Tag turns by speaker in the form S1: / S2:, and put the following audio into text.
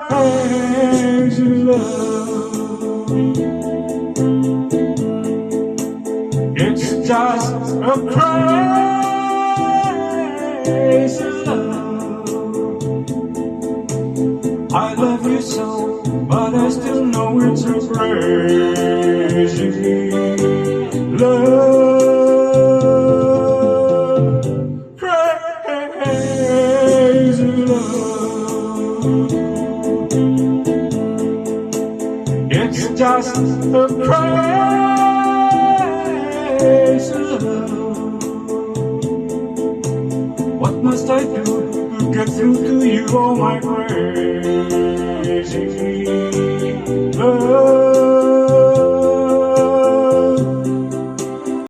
S1: crazy love. It's just a crazy love. I love you so, but I still know it's a crazy love. Crazy love. It's just a crazy love. What must I do to get through to you, oh my crazy